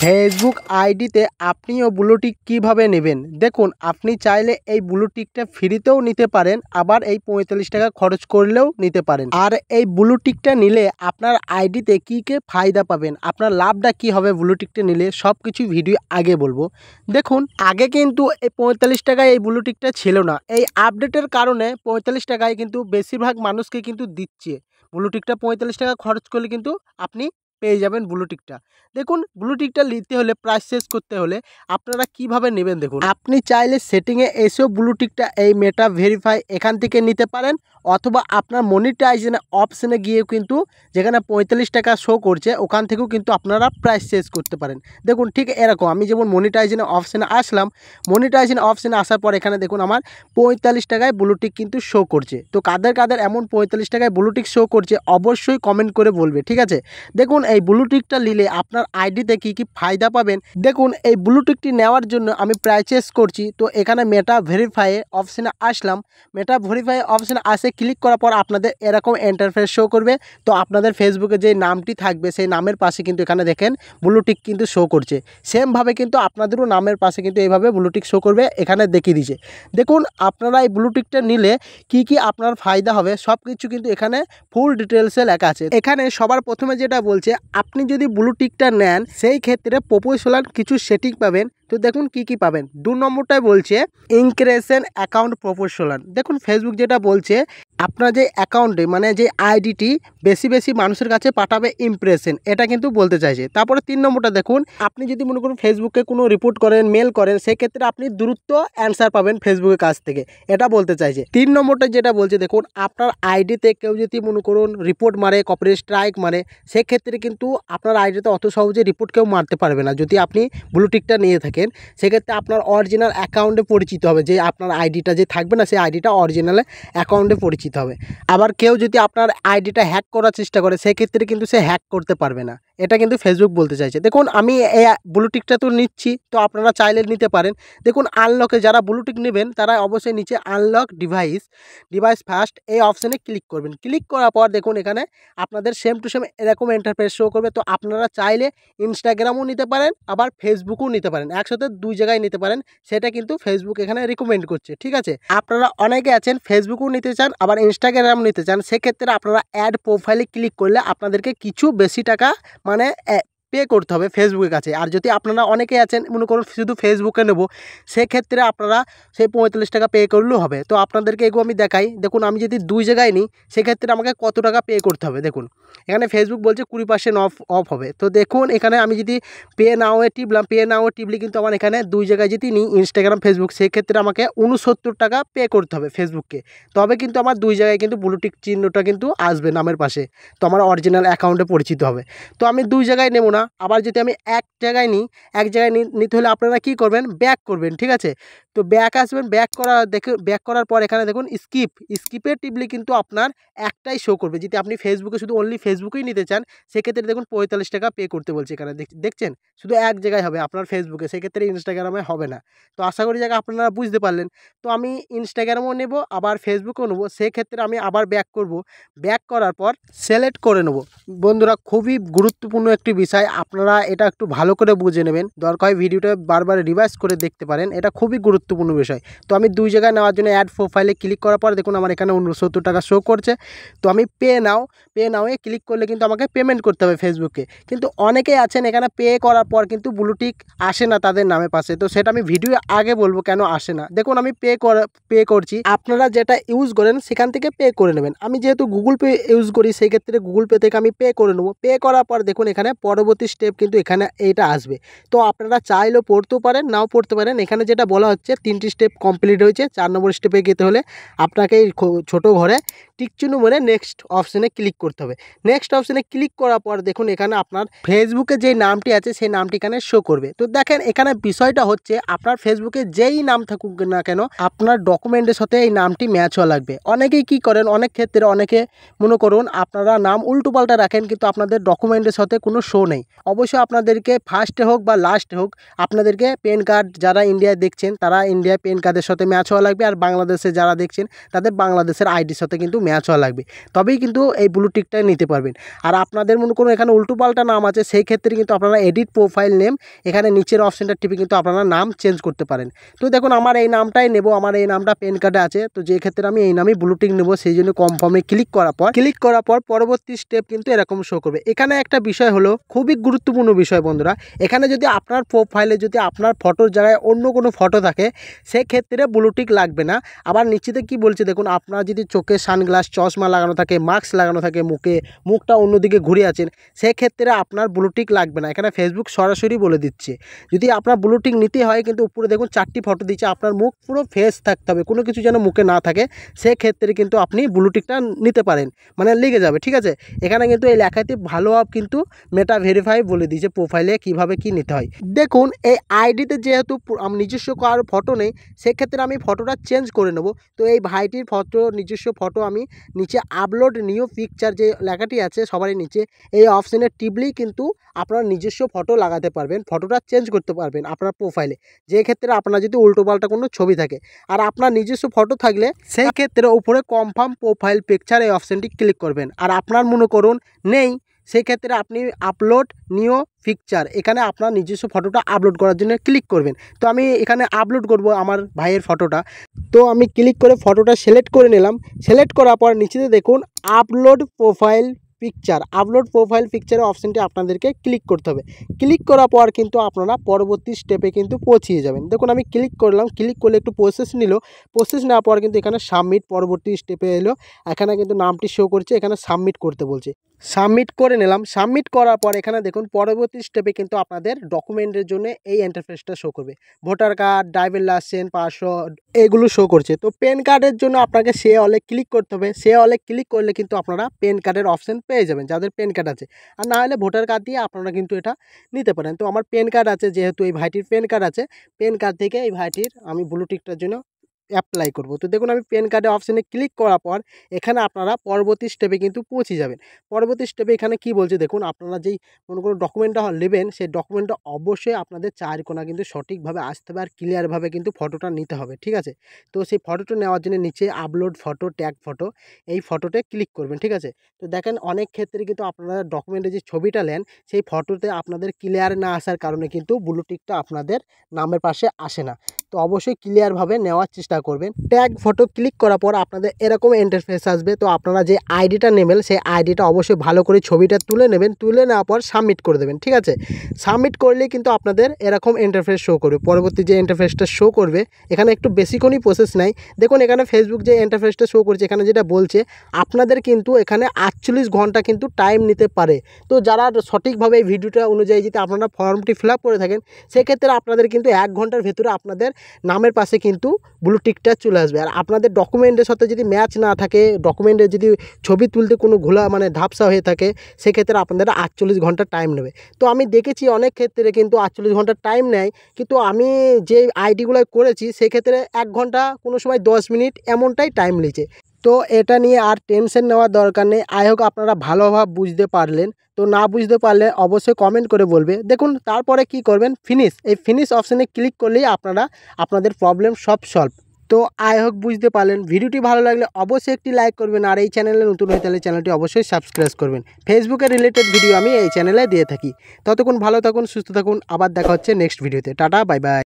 Facebook আইডিতে আপনিও blue tick কিভাবে নেবেন দেখুন। আপনি চাইলে এই ব্লুটিকটা ফ্রিতেও নিতে পারেন, আবার এই ৪৫ টাকা খরচ করলেও নিতে পারেন। আর এই ব্লুটিকটা নিলে আপনার আইডিতে কী কী ফায়দা পাবেন, আপনার লাভটা কি হবে ব্লুটিকটা নিলে, সব কিছু ভিডিও আগে বলবো। দেখুন, আগে কিন্তু এই ৪৫ টাকায় এই ব্লুটিকটা ছিল না। এই আপডেটের কারণে ৪৫ টাকায় কিন্তু বেশিরভাগ মানুষকে কিন্তু দিচ্ছে ব্লুটিকটা। ৪৫ টাকা খরচ করলে কিন্তু আপনি পেয়ে যাবেন ব্লুটিকটা। দেখুন, ব্লুটিকটা নিতে হলে, প্রাইস শেষ করতে হলে আপনারা কিভাবে নেবেন দেখুন। আপনি চাইলে সেটিংয়ে এসেও ব্লুটিকটা এই মেটা ভেরিফাই এখান থেকে নিতে পারেন, অথবা আপনার মনিটাইজেশন অপশানে গিয়েও কিন্তু যেখানে ৪৫ টাকা শো করছে ওখান থেকেও কিন্তু আপনারা প্রাইস শেষ করতে পারেন। দেখুন, ঠিক এরকম আমি যেমন মনিটাইজেশন অপশানে আসলাম, মনিটাইজেশন অপশানে আসার পর এখানে দেখুন আমার ৪৫ টাকায় ব্লুটিক কিন্তু শো করছে। তো কাদের কাদের এমন ৪৫ টাকায় ব্লুটিক শো করছে অবশ্যই কমেন্ট করে বলবে, ঠিক আছে। দেখুন, এই ব্লুটিকটা নিলে আপনার আইডিতে কি কি ফায়দা পাবেন দেখুন। এই ব্লুটিকটি নেওয়ার জন্য আমি প্রাইসেস করছি, তো এখানে মেটা ভেরিফাই অপশানে আসলাম। মেটা ভেরিফাই অপশানে আসে ক্লিক করার পর আপনাদের এরকম ইন্টারফেস শো করবে। তো আপনাদের ফেসবুকে যে নামটি থাকবে সেই নামের পাশে কিন্তু এখানে দেখেন ব্লুটিক কিন্তু শো করছে। সেমভাবে কিন্তু আপনাদেরও নামের পাশে কিন্তু এইভাবে ব্লুটিক শো করবে, এখানে দেখিয়ে দিয়েছে। দেখুন, আপনারা এই ব্লুটিকটা নিলে কি কি আপনার ফায়দা হবে সব কিছু কিন্তু এখানে ফুল ডিটেলসে লেখা আছে। এখানে সবার প্রথমে যেটা বলছে, আপনি যদি ব্লুটিকটা নেন সেই ক্ষেত্রে প্রপোশনাল কিছু সেটিং পাবেন। তো দেখুন কি কি পাবেন। ২ নম্বরটায় বলছে ইনক্রিয়েশন অ্যাকাউন্ট প্রপোশনাল। দেখুন, ফেসবুক যেটা বলছে আপনার যে অ্যাকাউন্টে মানে যে আইডিটি বেশি বেশি মানুষের কাছে পাঠাবে ইমপ্রেশন, এটা কিন্তু বলতে চাইছে। তারপরে ৩ নম্বরটা দেখুন, আপনি যদি মনে করুন ফেসবুকে কোনো রিপোর্ট করেন, মেল করেন, সেক্ষেত্রে আপনি দ্রুত অ্যান্সার পাবেন ফেসবুকের কাছ থেকে, এটা বলতে চাইছে। ৩ নম্বরটা যেটা বলছে দেখুন, আপনার আইডিতে কেউ যদি মনে করুন রিপোর্ট মারে, কপিরাইট স্ট্রাইক মারে, সেক্ষেত্রে কিন্তু আপনার আইডিতে অত সহজে রিপোর্ট কেউ মারতে পারবে না। যদি আপনি ব্লুটিকটা নিয়ে থাকেন সেক্ষেত্রে আপনার অরিজিনাল অ্যাকাউন্টে পরিচিত হবে, যে আপনার আইডিটা যে থাকবে না সেই আইডিটা অরিজিনাল অ্যাকাউন্টে পরিচিত হবে। আবার কেউ যদি আপনার আইডিটা হ্যাক করার চেষ্টা করে সেক্ষেত্রে কিন্তু সে হ্যাক করতে পারবে না, এটা কিন্তু ফেসবুক বলতে চাইছে। দেখুন, আমি এই ব্লুটিকটা তো নিচ্ছি, তো আপনারা চাইলে নিতে পারেন। দেখুন, আনলকে যারা ব্লুটিক নেবেন তারা অবশ্যই নিচে আনলক ডিভাইস ফার্স্ট এই অপশানে ক্লিক করবেন। ক্লিক করার পর দেখুন এখানে আপনাদের সেম টু সেম এরকম ইন্টারফেস শো করবে। তো আপনারা চাইলে ইনস্টাগ্রামও নিতে পারেন, আবার ফেসবুকও নিতে পারেন, একসাথে ২ জায়গায় নিতে পারেন। সেটা কিন্তু ফেসবুক এখানে রিকমেন্ড করছে, ঠিক আছে। আপনারা অনেকে আছেন ফেসবুকও নিতে চান, আবার ইনস্টাগ্রাম নিতে চান, সেক্ষেত্রে আপনারা অ্যাড প্রোফাইলে ক্লিক করলে আপনাদেরকে কিছু বেশি টাকা মানে পে করতে হবে ফেসবুকের কাছে। আর যদি আপনারা অনেকে আছেন মনে করুন শুধু ফেসবুকে নেব, সেক্ষেত্রে আপনারা সেই ৪৫ টাকা পে করলেও হবে। তো আপনাদেরকে এগুলো আমি দেখাই। দেখুন, আমি যদি ২ জায়গায় নিই সেক্ষেত্রে আমাকে কত টাকা পে করতে হবে। দেখুন, এখানে ফেসবুক বলছে ২০% অফ হবে। তো দেখুন, এখানে আমি যদি পে নাও টিপলাম, পে নাও টিপলে কিন্তু আমার এখানে ২ জায়গায় যদি নিই ইনস্টাগ্রাম, ফেসবুক, সেক্ষেত্রে আমাকে ৬৯ টাকা পে করতে হবে ফেসবুককে। তবে কিন্তু আমার ২ জায়গায় কিন্তু ব্লুটিক চিহ্নটা কিন্তু আসবে নামের পাশে, তো আমার অরিজিনাল অ্যাকাউন্টে পরিচিত হবে। তো আমি ২ জায়গায় নেব না। আবার যদি আমি এক জায়গায় নিই, এক জায়গায় নিতে হলে আপনারা কী করবেন, ব্যাক করবেন, ঠিক আছে। তো ব্যাক আসবেন, ব্যাক করার পর এখানে দেখুন স্কিপে টিপলে কিন্তু আপনার একটাই শো করবে। যদি আপনি ফেসবুকে শুধু অনলি ফেসবুকেই নিতে চান সেক্ষেত্রে দেখুন ৪৫ টাকা পে করতে বলছে এখানে, দেখছেন শুধু এক জায়গায় হবে আপনার ফেসবুকে, সেক্ষেত্রে ইনস্টাগ্রামে হবে না। তো আশা করি জায়গা আপনারা বুঝতে পারলেন। তো আমি ইনস্টাগ্রামও নেব, আবার ফেসবুকও নেব, সেক্ষেত্রে আমি আবার ব্যাক করব। ব্যাক করার পর সিলেক্ট করে নেব। বন্ধুরা, খুবই গুরুত্বপূর্ণ একটি বিষয়, আপনারা এটা একটু ভালো করে বুঝে নেবেন। দরকার হয় ভিডিওটা বারবার রিভাইজ করে দেখতে পারেন, এটা খুবই গুরুত্বপূর্ণ বিষয়। তো আমি ২ জায়গায় নেওয়ার জন্য অ্যাড প্রোফাইলে ক্লিক করার পর দেখুন আমার এখানে ৬৯ টাকা শো করছে। তো আমি পে নাওয়ে ক্লিক করলে কিন্তু আমাকে পেমেন্ট করতে হবে ফেসবুকে। কিন্তু অনেকেই আছেন এখানে পে করার পর কিন্তু ব্লুটিক আসে না তাদের নামের পাশে, তো সেটা আমি ভিডিও আগে বলবো কেন আসে না। দেখুন, আমি পে করছি, আপনারা যেটা ইউজ করেন সেখান থেকে পে করে নেবেন। আমি যেহেতু গুগল পে ইউজ করি সেই ক্ষেত্রে গুগল পে থেকে আমি পে করে নেব। পে করার পর দেখুন এখানে পরবর্তী স্টেপ কিন্তু এখানে এইটা আসবে। তো আপনারা চাইলেও পড়তেও পারেন, নাও পড়তে পারেন। এখানে যেটা বলা হচ্ছে ৩টি স্টেপ কমপ্লিট হয়েছে, ৪ নম্বর স্টেপে যেতে হলে আপনাকে এই ছোটো ঘরে টিকচিহ্ন মেরে নেক্সট অপশানে ক্লিক করতে হবে। নেক্সট অপশানে ক্লিক করার পর দেখুন এখানে আপনার ফেসবুকে যে নামটি আছে সেই নামটি এখানে শো করবে। তো দেখেন এখানে বিষয়টা হচ্ছে আপনার ফেসবুকে যেই নাম থাকুক না কেন আপনার ডকুমেন্টের সাথে এই নামটি ম্যাচ হওয়া লাগবে। অনেকেই কি করেন, অনেক ক্ষেত্রে অনেকে মনে করুন আপনারা নাম উল্টোপাল্টা রাখেন কিন্তু আপনাদের ডকুমেন্টের সাথে কোনো শো নেই। অবশ্যই আপনাদেরকে ফার্স্টে হোক বা লাস্টে হোক আপনাদেরকে পেন কার্ড, যারা ইন্ডিয়ায় দেখছেন তারা ইন্ডিয়ায় পেন কার্ডের সাথে ম্যাচ হওয়া লাগবে, আর বাংলাদেশে যারা দেখছেন তাদের বাংলাদেশের আইডির সাথে কিন্তু ম্যাচ ম্যাচ হওয়া লাগবে, তবেই কিন্তু এই ব্লু টিকটা নিতে পারবেন। আর আপনাদের মনে করুন এখানে উল্টোপাল্টা নাম আছে, সেই ক্ষেত্রে কিন্তু আপনারা এডিট প্রোফাইল নেম এখানে নিচের অপশানটা টিপে কিন্তু আপনারা নাম চেঞ্জ করতে পারেন। তো দেখুন আমার এই নামটাই নেব, আমার এই নামটা প্যান কার্ডে আছে, তো যে ক্ষেত্রে আমি এই নামেই ব্লু টিক নেব, সেই জন্য কনফার্মে ক্লিক করার পর পরবর্তী স্টেপ কিন্তু এরকম শো করবে। এখানে একটা বিষয় হলো খুবই গুরুত্বপূর্ণ বিষয় বন্ধুরা, এখানে যদি আপনার প্রোফাইলে যদি আপনার ফটোর জায়গায় অন্য কোনো ফটো থাকে সেক্ষেত্রে ব্লু টিক লাগবে না। আবার নিচেতে কি বলছে দেখুন, আপনার যদি চোখে সানগ্লাস চশমা লাগানো থাকে, মাস্ক লাগানো থাকে, মুখটা অন্যদিকে ঘুরে আছেন, সেক্ষেত্রে আপনার ব্লু টিক লাগবে না। এখানে ফেসবুক সরাসরি বলে দিচ্ছে যদি আপনার ব্লু টিক নিতে হয়, কিন্তু উপরে দেখুন 4টি ফটো দিচ্ছে, আপনার মুখ পুরো ফেস থাকতে হবে, কোনো কিছু যেন মুখে না থাকে, সেক্ষেত্রে কিন্তু আপনি ব্লু টিকটা নিতে পারেন, মানে লেগে যাবে। ঠিক আছে, এখানে কিন্তু এই লেখাটি ভালো কিন্তু মেটা ভেরিফাই বলে দিয়েছে প্রোফাইলে কিভাবে কি নিতে হয়। দেখুন এই আইডিতে যেহেতু নিজস্ব কারো ফটো নেই, সেক্ষেত্রে আমি ফটোটা চেঞ্জ করে নেব। তো এই ভাইটির ফটো, নিজস্ব ফটো আমি নিচে আপলোড নিউ পিকচার যে লেখাটি আছে সবারই নিচে, এই অপশানে টিপলেই কিন্তু আপনার নিজস্ব ফটো লাগাতে পারবেন, ফটোটা চেঞ্জ করতে পারবেন আপনার প্রোফাইলে। যে ক্ষেত্রে আপনার যদি উল্টোপাল্টা কোনো ছবি থাকে আর আপনার নিজস্ব ফটো থাকলে সেই ক্ষেত্রে উপরে কনফার্ম প্রোফাইল পিকচার এই অপশানটি ক্লিক করবেন। আর আপনার মনে করুন নেই, সেই ক্ষেত্রে আপনি আপলোড নিউ পিকচার, এখানে আপনার নিজস্ব ফটোটা আপলোড করার জন্য ক্লিক করবেন। তো আমি এখানে আপলোড করব আমার ভাইয়ের ফটোটা, তো আমি ক্লিক করে ফটোটা সিলেক্ট করে নিলাম। সিলেক্ট করার পর নিচেতে দেখুন আপলোড প্রোফাইল পিকচারের অপশানটি আপনাদেরকে ক্লিক করতে হবে। ক্লিক করার পর কিন্তু আপনারা পরবর্তী স্টেপে কিন্তু পৌঁছিয়ে যাবেন। দেখুন আমি ক্লিক করলাম, ক্লিক করলে একটু প্রসেস নিল, প্রসেস নেওয়ার পর কিন্তু এখানে সাবমিট পরবর্তী স্টেপে এলো, এখানে কিন্তু নামটি শো করছে, এখানে সাবমিট করতে বলছে, সাবমিট করে নিলাম। সাবমিট করার পর এখানে দেখুন পরবর্তী স্টেপে কিন্তু আপনাদের ডকুমেন্টের জন্য এই ইন্টারফেসটা শো করবে, voter card, driving licence, password এগুলো শো করছে। তো প্যান কার্ডের জন্য আপনাকে সে অলে ক্লিক করতে হবে, সে অলে ক্লিক করলে কিন্তু আপনারা প্যান কার্ডের অপশান পেয়ে যাবেন যাদের প্যান কার্ড আছে, আর না হলে ভোটার কার্ড দিয়ে আপনারা কিন্তু এটা নিতে পারেন। তো আমার প্যান কার্ড আছে, যেহেতু এই ভাইটির প্যান কার্ড আছে, প্যান কার্ড থেকে এই ভাইটির আমি ব্লু টিকটার জন্য অ্যাপ্লাই করব। তো দেখুন আমি প্যান কার্ডের অপশানে ক্লিক করার পর এখানে আপনারা পরবর্তী স্টেপে কিন্তু পৌঁছে যাবেন। পরবর্তী স্টেপে এখানে কি বলছে দেখুন, আপনারা যেই কোনো ডকুমেন্টটা নেবেন সেই ডকুমেন্টটা অবশ্যই আপনাদের 4 কোণা কিন্তু সঠিকভাবে আসতে হবে আর ক্লিয়ারভাবে কিন্তু ফটোটা নিতে হবে। ঠিক আছে, তো সেই ফটোটা নেওয়ার জন্য নিচে আপলোড ফটো, ট্যাগ ফটো, এই ফটোতে ক্লিক করবেন। ঠিক আছে, তো দেখেন অনেক ক্ষেত্রে কিন্তু আপনারা ডকুমেন্টে যে ছবিটা নেন সেই ফটোতে আপনাদের ক্লিয়ার না আসার কারণে কিন্তু ব্লু টিকটা আপনাদের নামের পাশে আসে না। তো অবশ্যই ক্লিয়ারভাবে নেওয়ার চেষ্টা করবেন। ট্যাগ ফটো ক্লিক করার পর আপনাদের এরকম ইন্টারফেস আসবে। তো আপনারা যে আইডিটা নেবেন সেই আইডিটা অবশ্যই ভালো করে ছবিটা তুলে নেবেন, তুলে নেওয়ার পর সাবমিট করে দেবেন। ঠিক আছে, সাবমিট করলে কিন্তু আপনাদের এরকম ইন্টারফেস শো করবে। পরবর্তী যে ইন্টারফেসটা শো করবে এখানে একটু বেশিক্ষণই প্রসেস নাই। দেখুন এখানে ফেসবুক যে ইন্টারফেসটা শো করছে, এখানে যেটা বলছে আপনাদের কিন্তু এখানে 48 ঘন্টা কিন্তু টাইম নিতে পারে। তো যারা সঠিকভাবে এই ভিডিওটা অনুযায়ী যদি আপনারা ফর্মটি ফিল আপ করে থাকেন, সেক্ষেত্রে আপনাদের কিন্তু 1 ঘন্টার ভেতরে আপনাদের নামের পাশে কিন্তু ব্লু টিকটা চলে আসবে। আর আপনাদের ডকুমেন্টের সাথে যদি ম্যাচ না থাকে, ডকুমেন্টে যদি ছবি তুলতে কোনো ঘোলা মানে ধাপসা হয়ে থাকে, সেক্ষেত্রে আপনাদের 48 ঘন্টা টাইম নেবে। তো আমি দেখেছি অনেক ক্ষেত্রে কিন্তু 48 ঘন্টা টাইম নেয়, কিন্তু আমি যে আইডিগুলো করেছি সেক্ষেত্রে 1 ঘন্টা, কোনো সময় 10 মিনিট এমনটাই টাইম নিয়েছে। তো এটা নিয়ে আর টেনশন নেওয়ার দরকার নেই। আই হোক আপনারা ভালোভাবে বুঝতে পারলেন। তো না বুঝতে পারলে অবশ্যই কমেন্ট করে বলবে। দেখুন তারপরে কি করবেন, ফিনিশ, এই ফিনিশ অপশানে ক্লিক করলেই আপনারা আপনাদের প্রবলেম সব সলভ। তো আই হোক বুঝতে পারলেন। ভিডিওটি ভালো লাগলে অবশ্যই একটি লাইক করবেন, আর এই চ্যানেলে নতুন হয়ে তাহলে চ্যানেলটি অবশ্যই সাবস্ক্রাইব করবেন। ফেসবুকের রিলেটেড ভিডিও আমি এই চ্যানেলে দিয়ে থাকি। ততক্ষণ ভালো থাকুন, সুস্থ থাকুন, আবার দেখা হচ্ছে নেক্সট ভিডিওতে। Tata, bye bye.